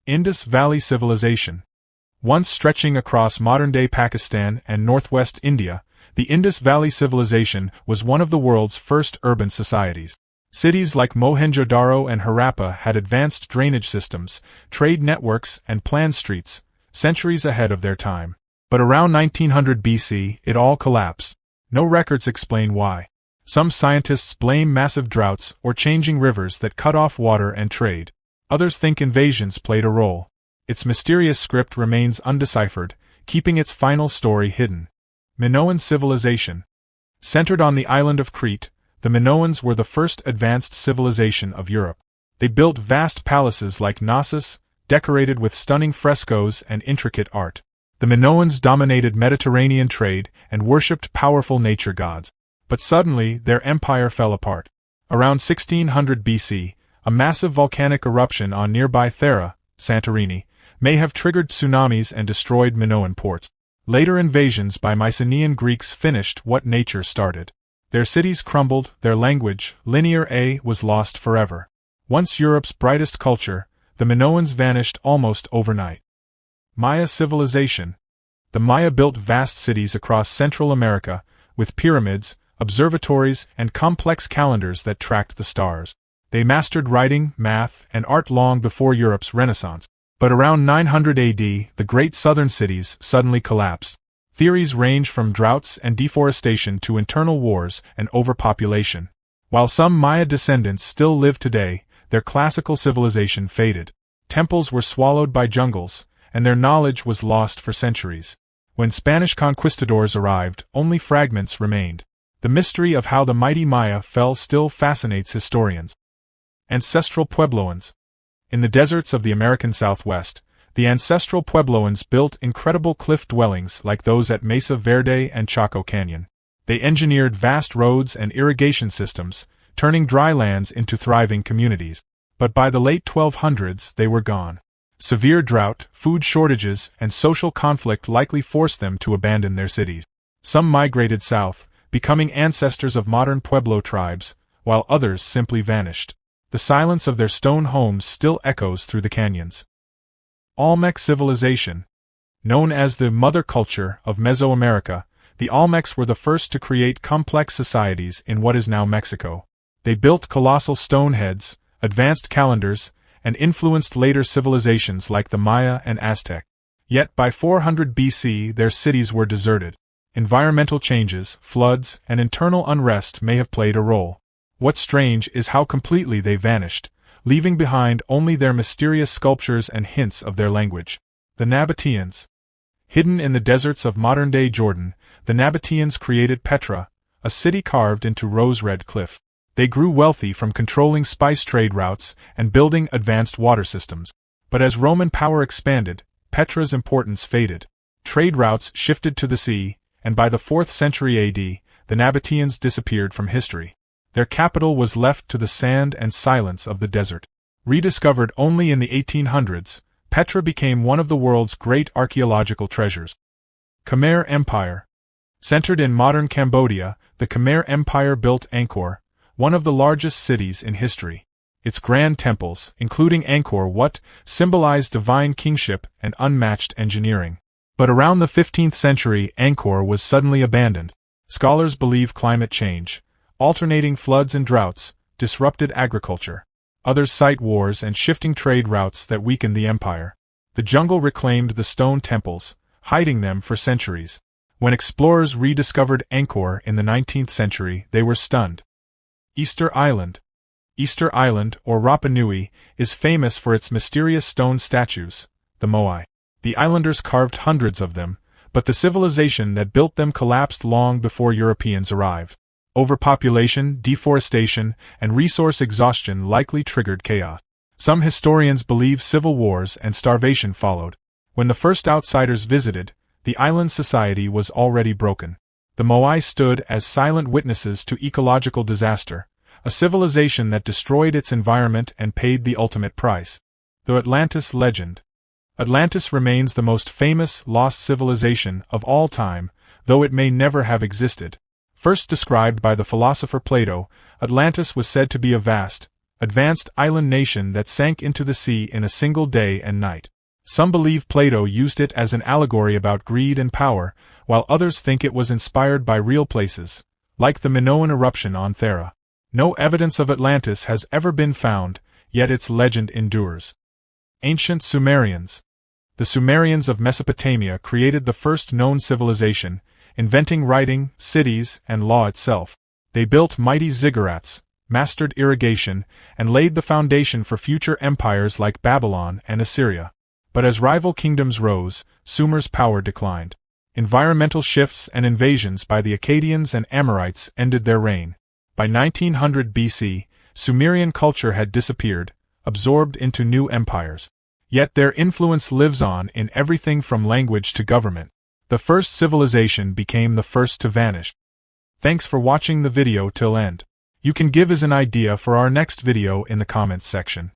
Indus Valley Civilization. Once stretching across modern-day Pakistan and northwest India, the Indus Valley Civilization was one of the world's first urban societies. Cities like Mohenjo-Daro and Harappa had advanced drainage systems, trade networks, and planned streets, centuries ahead of their time. But around 1900 BC, it all collapsed. No records explain why. Some scientists blame massive droughts or changing rivers that cut off water and trade. Others think invasions played a role. Its mysterious script remains undeciphered, keeping its final story hidden. Minoan civilization. Centered on the island of Crete, the Minoans were the first advanced civilization of Europe. They built vast palaces like Knossos, decorated with stunning frescoes and intricate art. The Minoans dominated Mediterranean trade and worshipped powerful nature gods. But suddenly, their empire fell apart. Around 1600 BC, a massive volcanic eruption on nearby Thera, Santorini, may have triggered tsunamis and destroyed Minoan ports. Later invasions by Mycenaean Greeks finished what nature started. Their cities crumbled, their language, Linear A, was lost forever. Once Europe's brightest culture, the Minoans vanished almost overnight. Maya civilization. The Maya built vast cities across Central America, with pyramids, observatories, and complex calendars that tracked the stars. They mastered writing, math, and art long before Europe's Renaissance. But around 900 AD, the great southern cities suddenly collapsed. Theories range from droughts and deforestation to internal wars and overpopulation. While some Maya descendants still live today, their classical civilization faded. Temples were swallowed by jungles, and their knowledge was lost for centuries. When Spanish conquistadors arrived, only fragments remained. The mystery of how the mighty Maya fell still fascinates historians. Ancestral Puebloans. In the deserts of the American Southwest, the ancestral Puebloans built incredible cliff dwellings like those at Mesa Verde and Chaco Canyon. They engineered vast roads and irrigation systems, turning dry lands into thriving communities. But by the late 1200s, they were gone. Severe drought, food shortages, and social conflict likely forced them to abandon their cities. Some migrated south, becoming ancestors of modern Pueblo tribes, while others simply vanished. The silence of their stone homes still echoes through the canyons. Olmec civilization. Known as the mother culture of Mesoamerica, the Olmecs were the first to create complex societies in what is now Mexico. They built colossal stone heads, advanced calendars, and influenced later civilizations like the Maya and Aztec. Yet by 400 BC their cities were deserted. Environmental changes, floods, and internal unrest may have played a role. What's strange is how completely they vanished, leaving behind only their mysterious sculptures and hints of their language. The Nabateans. Hidden in the deserts of modern-day Jordan, the Nabateans created Petra, a city carved into rose-red cliff. They grew wealthy from controlling spice trade routes and building advanced water systems. But as Roman power expanded, Petra's importance faded. Trade routes shifted to the sea, and by the 4th century AD, the Nabateans disappeared from history. Their capital was left to the sand and silence of the desert. Rediscovered only in the 1800s, Petra became one of the world's great archaeological treasures. Khmer Empire. Centered in modern Cambodia, the Khmer Empire built Angkor, one of the largest cities in history. Its grand temples, including Angkor Wat, symbolize divine kingship and unmatched engineering. But around the 15th century, Angkor was suddenly abandoned. Scholars believe climate change, alternating floods and droughts, disrupted agriculture. Others cite wars and shifting trade routes that weakened the empire. The jungle reclaimed the stone temples, hiding them for centuries. When explorers rediscovered Angkor in the 19th century, they were stunned. Easter Island. Easter Island, or Rapa Nui, is famous for its mysterious stone statues, the Moai. The islanders carved hundreds of them, but the civilization that built them collapsed long before Europeans arrived. Overpopulation, deforestation, and resource exhaustion likely triggered chaos. Some historians believe civil wars and starvation followed. When the first outsiders visited, the island society was already broken. The Moai stood as silent witnesses to ecological disaster, a civilization that destroyed its environment and paid the ultimate price. The Atlantis legend. Atlantis remains the most famous lost civilization of all time, though it may never have existed. First described by the philosopher Plato, Atlantis was said to be a vast, advanced island nation that sank into the sea in a single day and night. Some believe Plato used it as an allegory about greed and power, while others think it was inspired by real places, like the Minoan eruption on Thera. No evidence of Atlantis has ever been found, yet its legend endures. Ancient Sumerians. The Sumerians of Mesopotamia created the first known civilization, inventing writing, cities, and law itself. They built mighty ziggurats, mastered irrigation, and laid the foundation for future empires like Babylon and Assyria. But as rival kingdoms rose, Sumer's power declined. Environmental shifts and invasions by the Akkadians and Amorites ended their reign. By 1900 BC, Sumerian culture had disappeared, absorbed into new empires. Yet their influence lives on in everything from language to government. The first civilization became the first to vanish. Thanks for watching the video till end. You can give us an idea for our next video in the comments section.